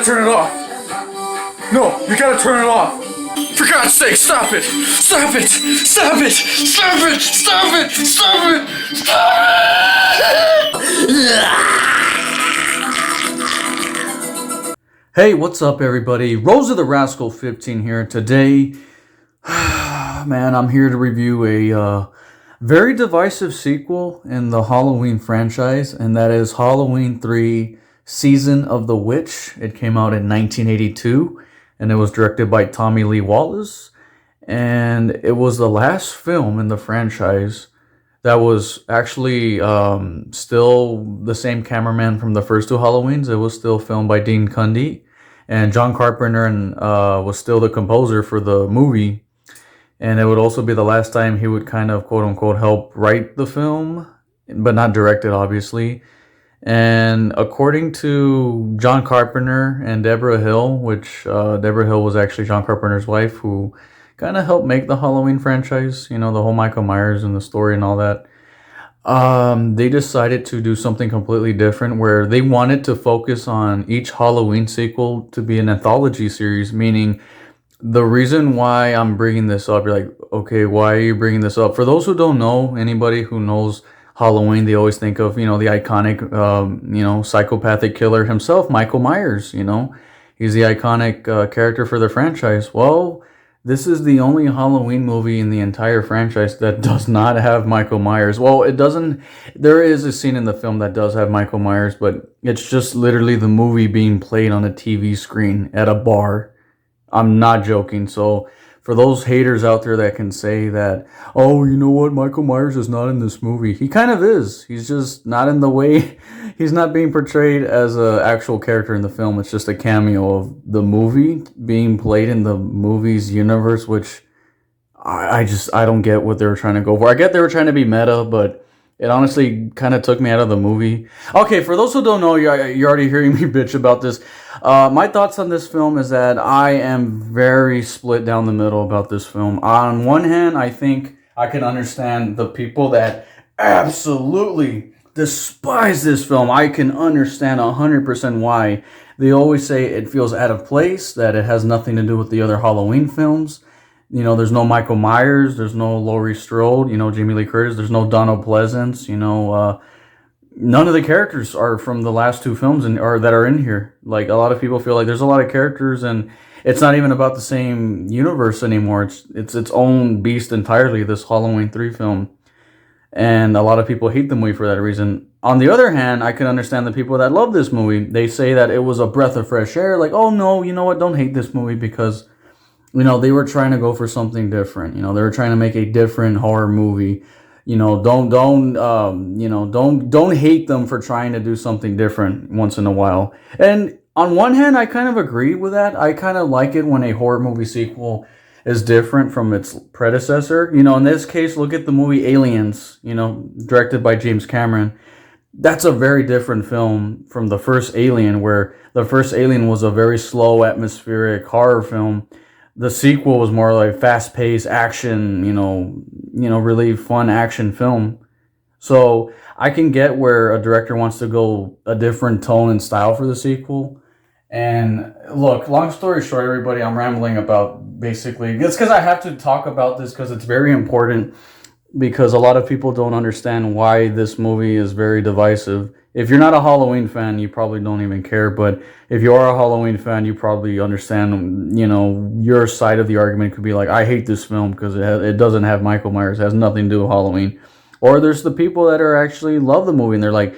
turn it off. No, you gotta turn it off. For God's sake, stop it! Stop it! Stop it! Stop it! Stop it! Stop it! Stop it! Hey, what's up everybody? Rose of the Rascal 15 here. Today, man, I'm here to review a very divisive sequel in the Halloween franchise, and that is Halloween 3 Season of the Witch. It came out in 1982, and it was directed by Tommy Lee Wallace, and it was the last film in the franchise that was actually still the same cameraman from the first two Halloweens. It was still filmed by Dean Cundey, and John Carpenter was still the composer for the movie. And it would also be the last time he would kind of, quote-unquote, help write the film, but not direct it, obviously. And according to John Carpenter and Deborah Hill, which Deborah Hill was actually John Carpenter's wife, who kind of helped make the Halloween franchise, you know, the whole Michael Myers and the story and all that, they decided to do something completely different, where they wanted to focus on each Halloween sequel to be an anthology series, meaning the reason why I'm bringing this up, you're like, okay, why are you bringing this up? For those who don't know, anybody who knows Halloween, they always think of, you know, the iconic, psychopathic killer himself, Michael Myers, you know. He's the iconic character for the franchise. Well, this is the only Halloween movie in the entire franchise that does not have Michael Myers. Well, it doesn't. There is a scene in the film that does have Michael Myers, but it's just literally the movie being played on a TV screen at a bar. I'm not joking. So for those haters out there that can say that, oh, you know what, Michael Myers is not in this movie. He kind of is. He's just not in the way. He's not being portrayed as an actual character in the film. It's just a cameo of the movie being played in the movie's universe, which I don't get what they were trying to go for. I get they were trying to be meta, but it honestly kind of took me out of the movie. Okay, for those who don't know, you're already hearing me bitch about this. My thoughts on this film is that I am very split down the middle about this film. On one hand, I think I can understand the people that absolutely despise this film. I can understand 100% why. They always say it feels out of place, that it has nothing to do with the other Halloween films. You know, there's no Michael Myers, there's no Laurie Strode, you know, Jamie Lee Curtis, there's no Donald Pleasance, you know, none of the characters are from the last two films or that are in here. Like, a lot of people feel like there's a lot of characters and it's not even about the same universe anymore. It's its own beast entirely, this Halloween 3 film. And a lot of people hate the movie for that reason. On the other hand, I can understand the people that love this movie. They say that it was a breath of fresh air. Like, oh no, you know what, don't hate this movie because, you know, they were trying to go for something different. You know, they were trying to make a different horror movie. You know, don't hate them for trying to do something different once in a while. And on one hand, I kind of agree with that. I kind of like it when a horror movie sequel is different from its predecessor. You know, in this case, look at the movie Aliens, you know, directed by James Cameron. That's a very different film from the first Alien, where the first Alien was a very slow, atmospheric horror film. The sequel was more like fast-paced action, you know, really fun action film. So I can get where a director wants to go a different tone and style for the sequel. And look, long story short, everybody, I'm rambling about basically, it's because I have to talk about this because it's very important, because a lot of people don't understand why this movie is very divisive. If you're not a Halloween fan, you probably don't even care. But if you are a Halloween fan, you probably understand, you know, your side of the argument could be like, I hate this film because it doesn't have Michael Myers. It has nothing to do with Halloween. Or there's the people that are actually love the movie and they're like,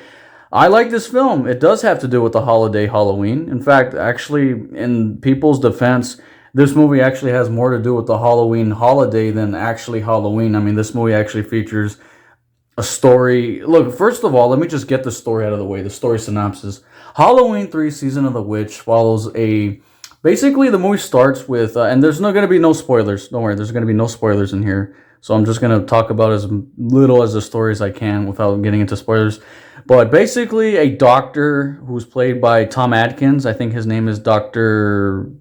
I like this film. It does have to do with the holiday Halloween. In fact, actually, in people's defense, this movie actually has more to do with the Halloween holiday than actually Halloween. I mean, this movie actually features a story. Look, first of all, let me just get the story out of the way. The story synopsis. Halloween 3 Season of the Witch follows basically the movie starts with, and there's not going to be no spoilers. Don't worry, there's going to be no spoilers in here. So I'm just going to talk about as little as the story as I can without getting into spoilers. But basically a doctor who's played by Tom Atkins. I think his name is Dr.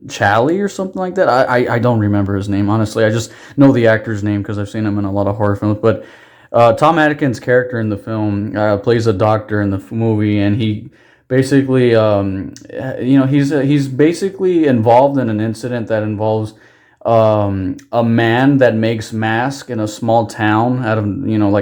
Chally or something like that. I don't remember his name, honestly. I just know the actor's name because I've seen him in a lot of horror films. But Tom Atkins' character in the film plays a doctor in the movie, and he Basically, he's basically involved in an incident that involves a man that makes masks in a small town out of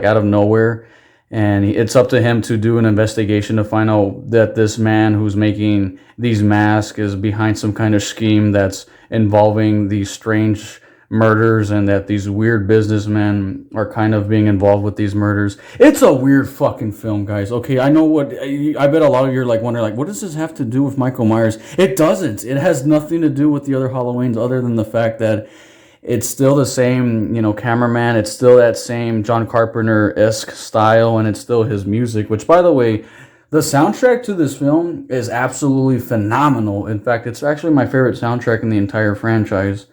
out of nowhere, and it's up to him to do an investigation to find out that this man who's making these masks is behind some kind of scheme that's involving these strange murders, and that these weird businessmen are kind of being involved with these murders. It's a weird fucking film, guys. Okay, I know what I bet a lot of you are like wondering, like, what does this have to do with Michael Myers? It doesn't. It has nothing to do with the other Halloweens, other than the fact that it's still the same, cameraman. It's still that same John Carpenter-esque style, and it's still his music, which, by the way, the soundtrack to this film is absolutely phenomenal. In fact, it's actually my favorite soundtrack in the entire franchise.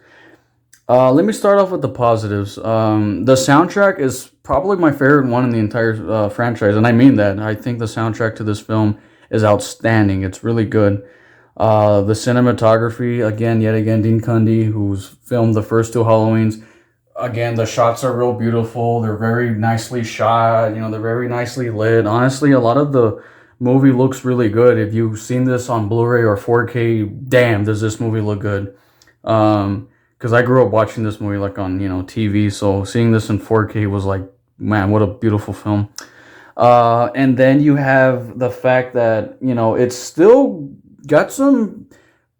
Let me start off with the positives. The soundtrack is probably my favorite one in the entire franchise, and I mean that. I think the soundtrack to this film is outstanding. It's really good. The cinematography, yet again, Dean Cundey, who's filmed the first two Halloweens. Again, the shots are real beautiful. They're very nicely shot. They're very nicely lit. Honestly, a lot of the movie looks really good. If you've seen this on Blu-ray or 4K, damn, does this movie look good. Because I grew up watching this movie on TV, so seeing this in 4K was like, man, what a beautiful film. And then you have the fact that it's still got some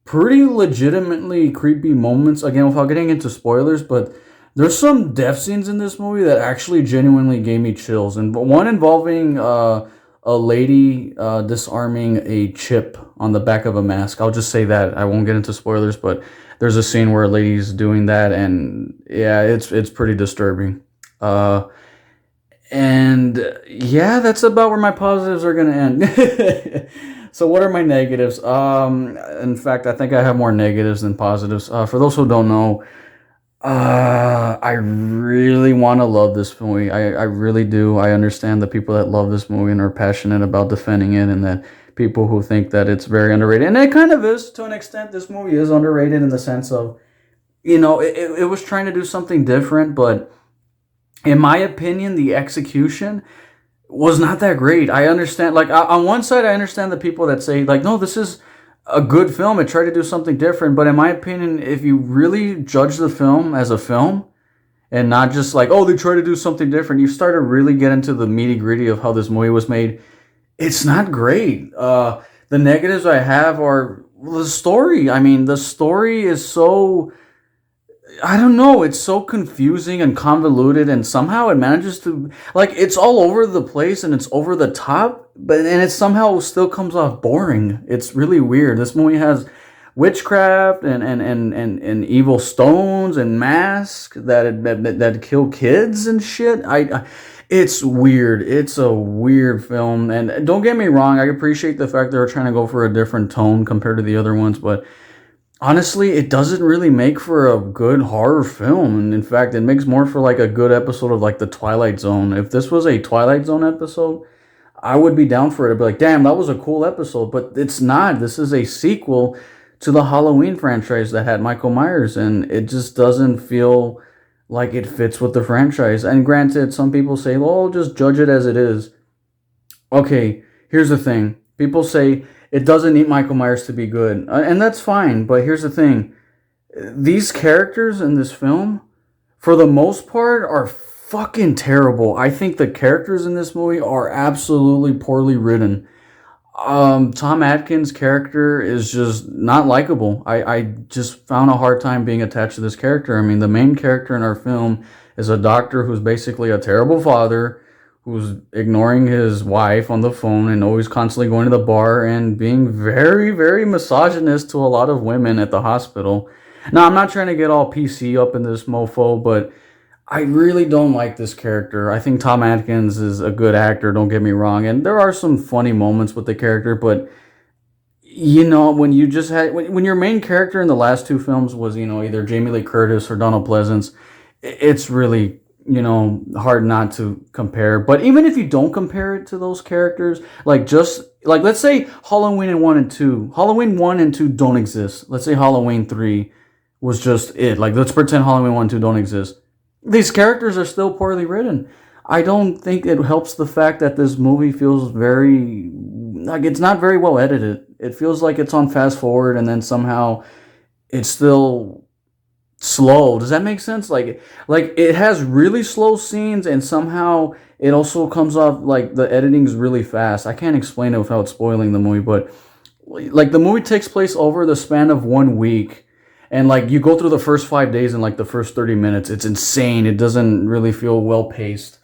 pretty legitimately creepy moments. Again, without getting into spoilers, but there's some death scenes in this movie that actually genuinely gave me chills, and one involving a lady disarming a chip on the back of a mask. I'll just say that. I won't get into spoilers, but there's a scene where a lady's doing that, and yeah, it's pretty disturbing. And yeah, that's about where my positives are gonna end. So what are my negatives? In fact, I think I have more negatives than positives. For those who don't know, I really want to love this movie. I really do. I understand the people that love this movie and are passionate about defending it, and that people who think that it's very underrated. And it kind of is, to an extent. This movie is underrated in the sense of, it was trying to do something different, but in my opinion, the execution was not that great. I understand, on one side, I understand the people that say, no, this is a good film. It tried to do something different. But in my opinion, if you really judge the film as a film and not just they tried to do something different, you start to really get into the nitty gritty of how this movie was made. It's not great. The negatives I have are the story. I mean, the story is so, I don't know, it's so confusing and convoluted, and somehow it manages to, it's all over the place and it's over the top, and it somehow still comes off boring. It's really weird. This movie has witchcraft and evil stones and masks that kill kids and shit. It's weird. It's a weird film, and don't get me wrong, I appreciate the fact they're trying to go for a different tone compared to the other ones, but honestly, it doesn't really make for a good horror film. And in fact, it makes more for a good episode of the Twilight Zone. If this was a Twilight Zone episode, I would be down for it. I'd be like, damn, that was a cool episode. But it's not. This is a sequel to the Halloween franchise that had Michael Myers, and it just doesn't feel like it fits with the franchise. And granted, some people say, well, just judge it as it is. Okay, here's the thing. People say it doesn't need Michael Myers to be good. And that's fine, but here's the thing. These characters in this film, for the most part, are fucking terrible. I think the characters in this movie are absolutely poorly written. Tom Atkins' character is just not likable. I just found a hard time being attached to this character. I mean, the main character in our film is a doctor who's basically a terrible father, who's ignoring his wife on the phone and always constantly going to the bar and being very, very misogynist to a lot of women at the hospital. Now, I'm not trying to get all PC up in this mofo, but I really don't like this character. I think Tom Atkins is a good actor, don't get me wrong, and there are some funny moments with the character, but when you just had, when your main character in the last two films was, either Jamie Lee Curtis or Donald Pleasance, it's really, hard not to compare. But even if you don't compare it to those characters, let's say Halloween 1 and 2. Halloween 1 and 2 don't exist. Let's say Halloween 3 was just it. Let's pretend Halloween 1 and 2 don't exist. These characters are still poorly written. I don't think it helps the fact that this movie feels very, like it's not very well edited. It feels like it's on fast forward, and then somehow it's still slow. Does that make sense? Like it has really slow scenes, and somehow it also comes off like the editing's really fast. I can't explain it without spoiling the movie, but like the movie takes place over the span of 1 week, and like you go through the first 5 days in like the first 30 minutes. It's insane. It doesn't really feel well paced.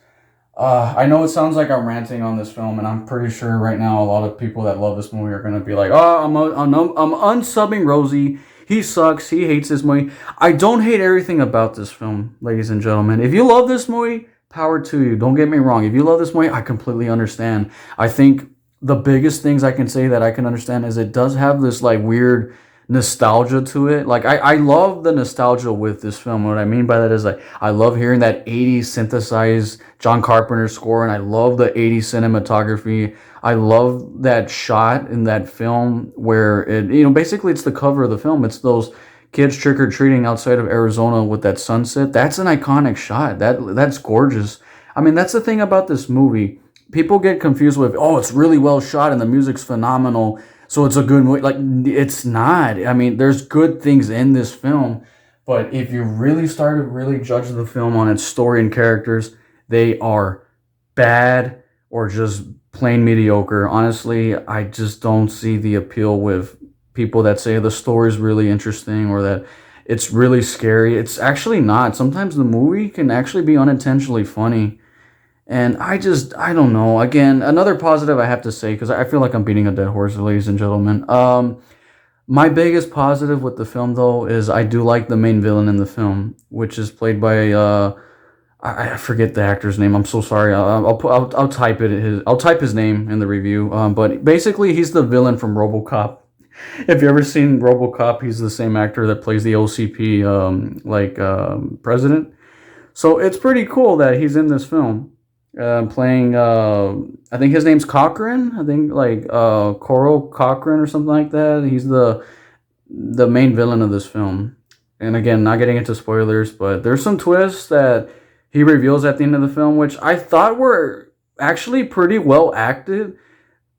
I know it sounds like I'm ranting on this film, and I'm pretty sure right now a lot of people that love this movie are gonna be like, "Oh, I'm unsubbing Rosie. He sucks. He hates this movie." I don't hate everything about this film, ladies and gentlemen. If you love this movie, power to you. Don't get me wrong. If you love this movie, I completely understand. I think the biggest things I can say that I can understand is it does have this like weird nostalgia to it. Like I love the nostalgia with this film. What I mean by that is like I love hearing that 80s synthesized John Carpenter score, and I love the 80s cinematography. I love that shot in that film where it, basically it's the cover of the film. It's those kids trick-or-treating outside of Arizona with that sunset. That's an iconic shot. That's gorgeous. I mean, that's the thing about this movie. People get confused with, oh, it's really well shot and the music's phenomenal, so it's a good movie. Like, it's not. I mean, there's good things in this film, but if you really start to really judge the film on its story and characters, they are bad or just plain mediocre. Honestly, I just don't see the appeal with people that say the story's really interesting or that it's really scary. It's actually not. Sometimes the movie can actually be unintentionally funny. And I don't know. Again, another positive I have to say, because I feel like I'm beating a dead horse, ladies and gentlemen. My biggest positive with the film, though, is I do like the main villain in the film, which is played by I forget the actor's name. I'm so sorry. I'll type it. I'll type his name in the review. But basically, he's the villain from RoboCop. If you ever seen RoboCop, he's the same actor that plays the OCP president. So it's pretty cool that he's in this film. Playing, I think his name's Cochran. I think Coral Cochran or something like that. He's the main villain of this film. And again, not getting into spoilers, but there's some twists that he reveals at the end of the film, which I thought were actually pretty well acted.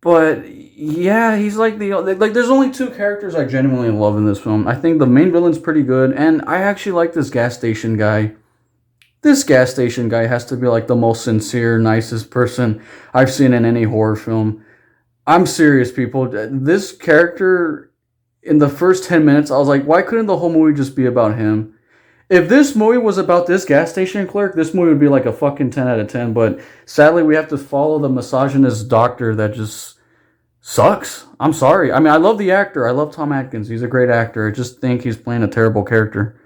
But yeah, he's like there's only two characters I genuinely love in this film. I think the main villain's pretty good, and I actually like this gas station guy. This gas station guy has to be like the most sincere, nicest person I've seen in any horror film. I'm serious, people. This character, in the first 10 minutes, I was like, why couldn't the whole movie just be about him? If this movie was about this gas station clerk, this movie would be like a fucking 10 out of 10. But sadly, we have to follow the misogynist doctor that just sucks. I'm sorry. I mean, I love the actor. I love Tom Atkins. He's a great actor. I just think he's playing a terrible character.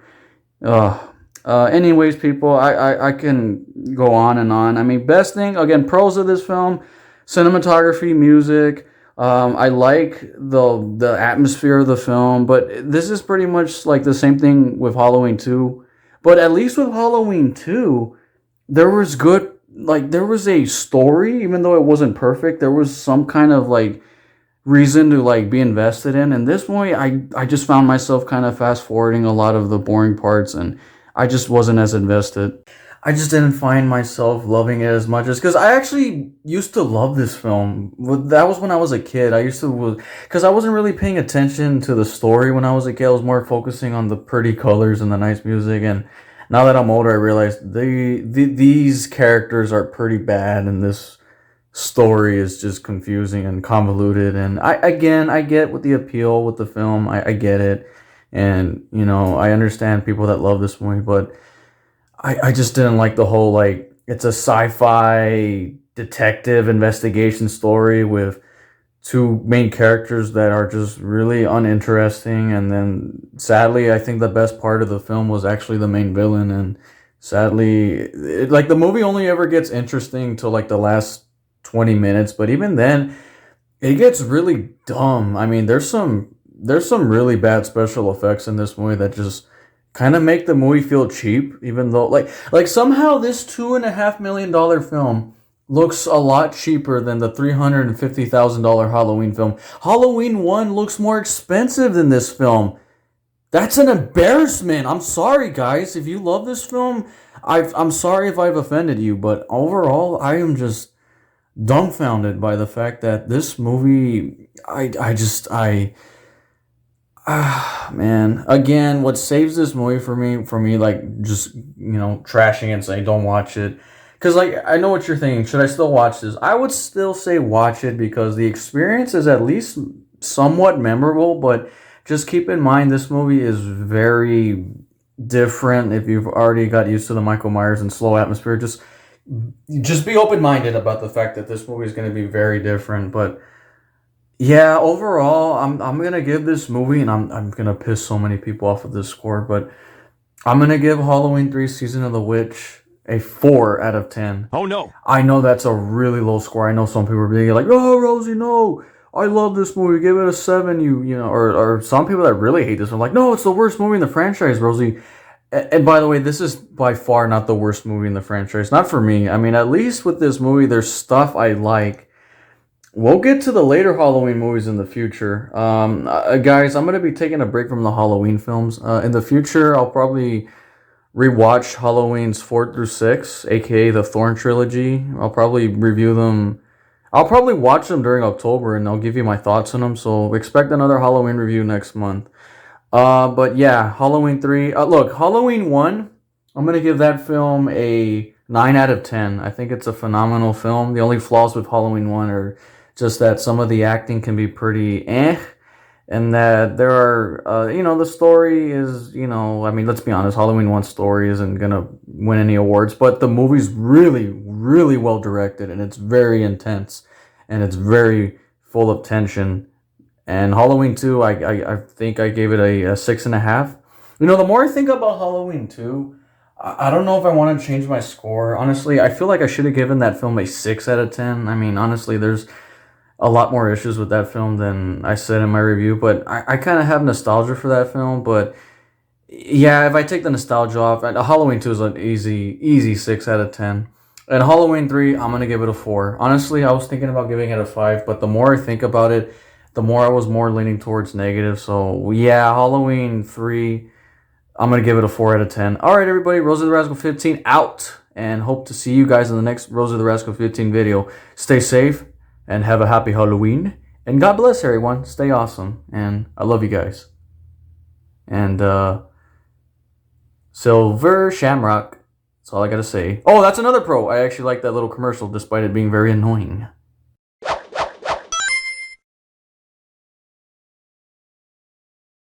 Anyways, people, I can go on and on. I mean, best thing, again, pros of this film, cinematography, music. I like the atmosphere of the film, but this is pretty much like the same thing with Halloween 2. But at least with Halloween 2, there was there was a story, even though it wasn't perfect. There was some kind of reason to be invested in. And this movie, I just found myself kind of fast forwarding a lot of the boring parts, and I just wasn't as invested. I just didn't find myself loving it as much as, because I actually used to love this film. That was when I was a kid. Because I wasn't really paying attention to the story when I was a kid. I was more focusing on the pretty colors and the nice music. And now that I'm older, I realized these characters are pretty bad, and this story is just confusing and convoluted. And I get with the appeal with the film. I get it. And, I understand people that love this movie, but I just didn't like the whole, it's a sci-fi detective investigation story with two main characters that are just really uninteresting. And then, sadly, I think the best part of the film was actually the main villain. And sadly, the movie only ever gets interesting till, the last 20 minutes. But even then, it gets really dumb. I mean, there's some really bad special effects in this movie that just kind of make the movie feel cheap, even though somehow this $2.5 million film looks a lot cheaper than the $350,000 Halloween film. Halloween 1 looks more expensive than this film. That's an embarrassment. I'm sorry, guys. If you love this film, I'm sorry if I've offended you, but overall, I am just dumbfounded by the fact that this movie, man, again, what saves this movie for me, like, just, trashing and saying, don't watch it. Because, like, I know what you're thinking. Should I still watch this? I would still say watch it because the experience is at least somewhat memorable, but just keep in mind this movie is very different if you've already got used to the Michael Myers and slow atmosphere. Just be open-minded about the fact that this movie is going to be very different, but yeah, overall, I'm gonna give this movie, and I'm gonna piss so many people off with this score, but I'm gonna give Halloween 3 Season of the Witch a 4 out of 10. Oh no. I know that's a really low score. I know some people are being like, "Oh, Rosie, no, I love this movie. Give it a 7." Or some people that really hate this are like, "No, it's the worst movie in the franchise, Rosie." And by the way, this is by far not the worst movie in the franchise. Not for me. I mean, at least with this movie, there's stuff I like. We'll get to the later Halloween movies in the future. Guys, I'm going to be taking a break from the Halloween films. In the future, I'll probably rewatch Halloween's 4 through 6, aka the Thorn trilogy. I'll probably review them. I'll probably watch them during October, and I'll give you my thoughts on them. So expect another Halloween review next month. But yeah, Halloween 3. Look, Halloween 1, I'm going to give that film a 9 out of 10. I think it's a phenomenal film. The only flaws with Halloween 1 are just that some of the acting can be pretty and that there are, the story is, I mean, let's be honest, Halloween 1 story isn't going to win any awards, but the movie's really, really well directed, and it's very intense, and it's very full of tension. And Halloween 2, I think I gave it a 6.5. The more I think about Halloween 2, I don't know if I want to change my score. Honestly, I feel like I should have given that film a 6 out of 10. I mean, honestly, there's a lot more issues with that film than I said in my review, but I kind of have nostalgia for that film. But yeah, if I take the nostalgia off, Halloween 2 is an easy 6 out of 10. And Halloween 3, I'm going to give it a 4. Honestly, I was thinking about giving it a 5, but the more I think about it, the more I was more leaning towards negative. So yeah, Halloween 3, I'm going to give it a 4 out of 10. All right, everybody, Rose of the Rascal 15 out, and hope to see you guys in the next Rose of the Rascal 15 video. Stay safe and have a happy Halloween. And God bless everyone. Stay awesome. And I love you guys. And Silver Shamrock. That's all I got to say. Oh, that's another pro. I actually like that little commercial despite it being very annoying.